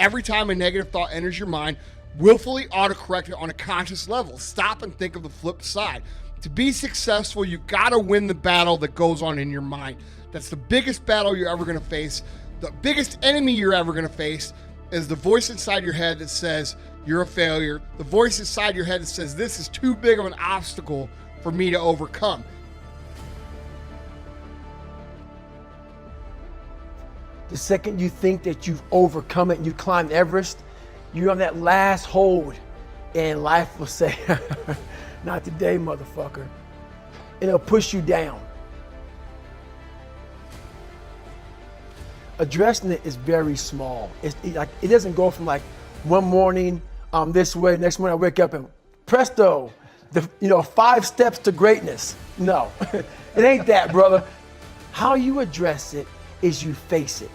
every time a negative thought enters your mind, willfully autocorrect it on a conscious level. Stop and think of the flip side. To be successful, you gotta win the battle that goes on in your mind. That's the biggest battle you're ever gonna face. The biggest enemy you're ever gonna face is the voice inside your head that says you're a failure. The voice inside your head that says this is too big of an obstacle for me to overcome. The second you think that you've overcome it and you climbed Everest, you're on that last hold, and life will say, not today, motherfucker. And it'll push you down. Addressing it is very small. It doesn't go from like one morning this way, next morning I wake up and presto, 5 steps to greatness. No, it ain't that, brother. How you address it is you face it.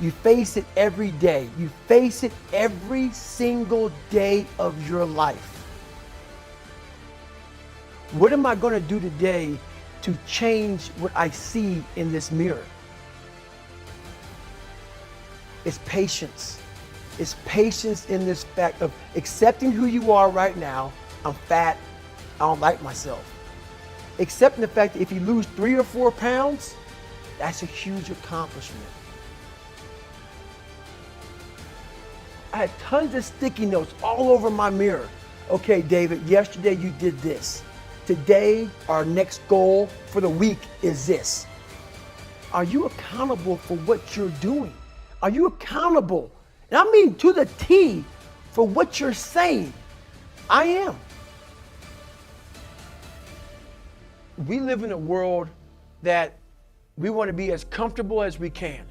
You face it every day. You face it every single day of your life. What am I going to do today to change what I see in this mirror? It's patience. It's patience in this fact of accepting who you are right now. I'm fat. I don't like myself. Accepting the fact that if you lose 3 or 4 pounds, that's a huge accomplishment. I had tons of sticky notes all over my mirror. Okay, David, yesterday you did this. Today, our next goal for the week is this. Are you accountable for what you're doing? Are you accountable? And I mean to the T for what you're saying. I am. We live in a world that we want to be as comfortable as we can.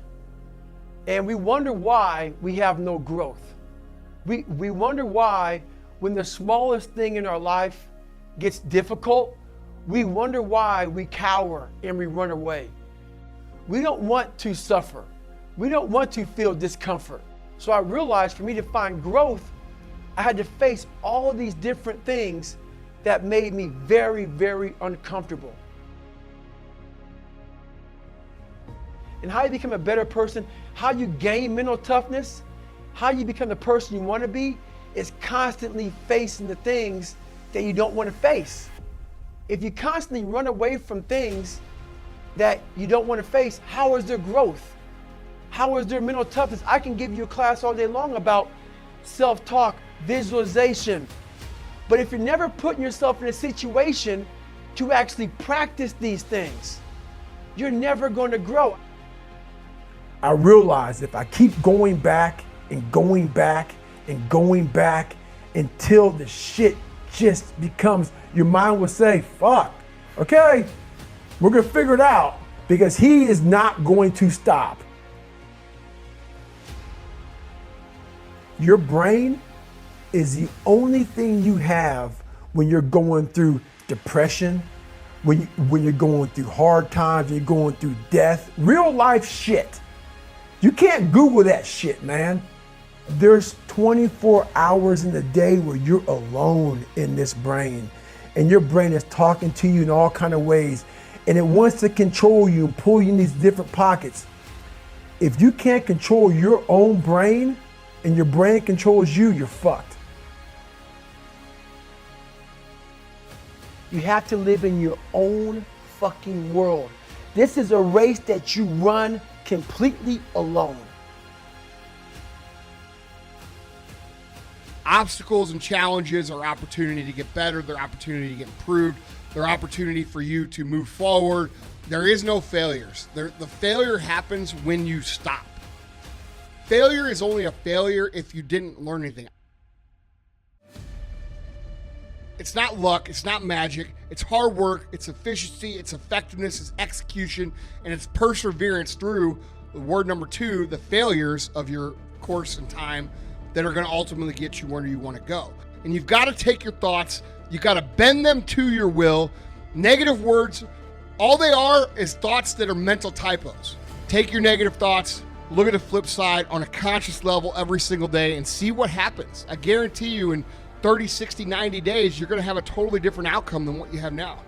And we wonder why we have no growth. We wonder why when the smallest thing in our life gets difficult, we wonder why we cower and we run away. We don't want to suffer. We don't want to feel discomfort. So I realized for me to find growth, I had to face all of these different things that made me very, very uncomfortable. And how you become a better person, how you gain mental toughness, how you become the person you want to be, is constantly facing the things that you don't want to face. If you constantly run away from things that you don't want to face, how is there growth? How is there mental toughness? I can give you a class all day long about self-talk, visualization. But if you're never putting yourself in a situation to actually practice these things, you're never going to grow. I realize if I keep going back and going back and going back until the shit just becomes, your mind will say, fuck, okay, we're gonna figure it out, because he is not going to stop. Your brain is the only thing you have when you're going through depression, when you're going through hard times, when you're going through death, real life shit. You can't Google that shit, man. There's 24 hours in the day where you're alone in this brain, and your brain is talking to you in all kind of ways, and it wants to control you and pull you in these different pockets. If you can't control your own brain and your brain controls you, you're fucked. You have to live in your own fucking world. This is a race that you run completely alone. Obstacles and challenges are opportunity to get better. They're opportunity to get improved. They're opportunity for you to move forward. There is no failures. The failure happens when you stop. Failure is only a failure if you didn't learn anything. It's not luck, it's not magic, it's hard work, it's efficiency, it's effectiveness, it's execution, and it's perseverance through the word number 2, the failures of your course and time that are gonna ultimately get you where you wanna go. And you've gotta take your thoughts, you gotta bend them to your will. Negative words, all they are is thoughts that are mental typos. Take your negative thoughts, look at the flip side on a conscious level every single day and see what happens. I guarantee you in 30, 60, 90 days, you're gonna have a totally different outcome than what you have now.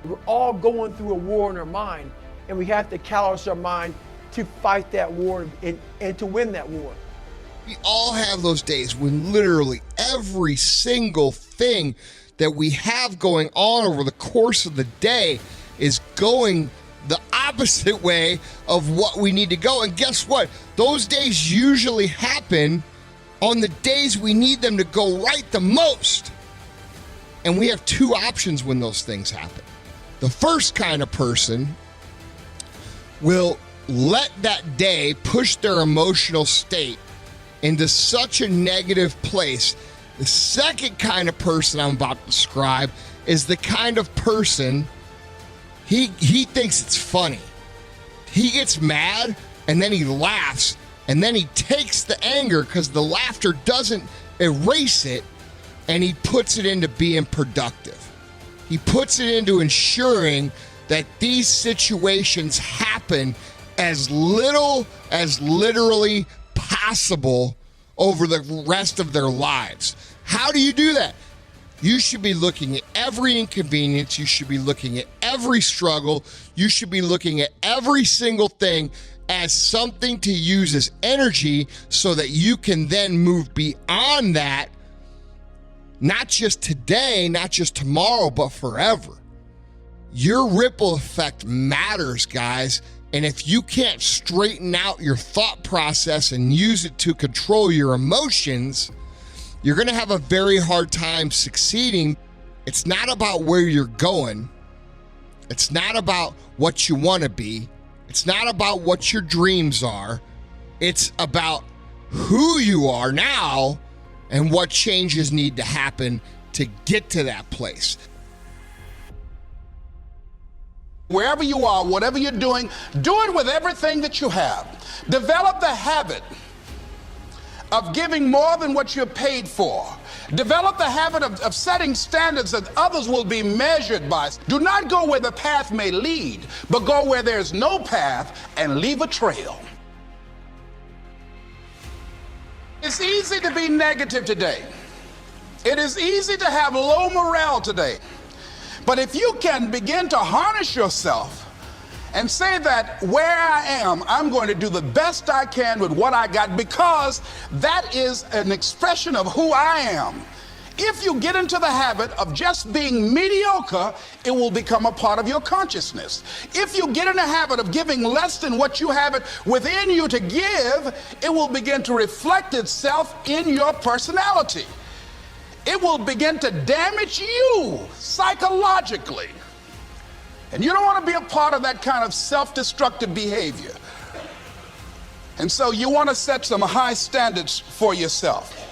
We're all going through a war in our mind, and we have to callous our mind to fight that war and to win that war. We all have those days when literally every single thing that we have going on over the course of the day is going the opposite way of what we need to go. And guess what? Those days usually happen on the days we need them to go right the most. And we have two options when those things happen. The first kind of person will let that day push their emotional state into such a negative place. The second kind of person I'm about to describe is the kind of person he thinks it's funny. He gets mad and then he laughs and then he takes the anger because the laughter doesn't erase it and he puts it into being productive. He puts it into ensuring that these situations happen as little as literally possible over the rest of their lives. How do you do that? You should be looking at every inconvenience. You should be looking at every struggle. You should be looking at every single thing as something to use as energy so that you can then move beyond that, not just today, not just tomorrow, but forever. Your ripple effect matters, guys. And if you can't straighten out your thought process and use it to control your emotions, you're going to have a very hard time succeeding. It's not about where you're going. It's not about what you want to be. It's not about what your dreams are. It's about who you are now and what changes need to happen to get to that place. Wherever you are, whatever you're doing, do it with everything that you have. Develop the habit of giving more than what you're paid for. Develop the habit of setting standards that others will be measured by. Do not go where the path may lead, but go where there's no path and leave a trail. It's easy to be negative today. It is easy to have low morale today. But if you can begin to harness yourself and say that where I am, I'm going to do the best I can with what I got, because that is an expression of who I am. If you get into the habit of just being mediocre, it will become a part of your consciousness. If you get in the habit of giving less than what you have it within you to give, it will begin to reflect itself in your personality. It will begin to damage you psychologically. And you don't want to be a part of that kind of self-destructive behavior. And so you want to set some high standards for yourself.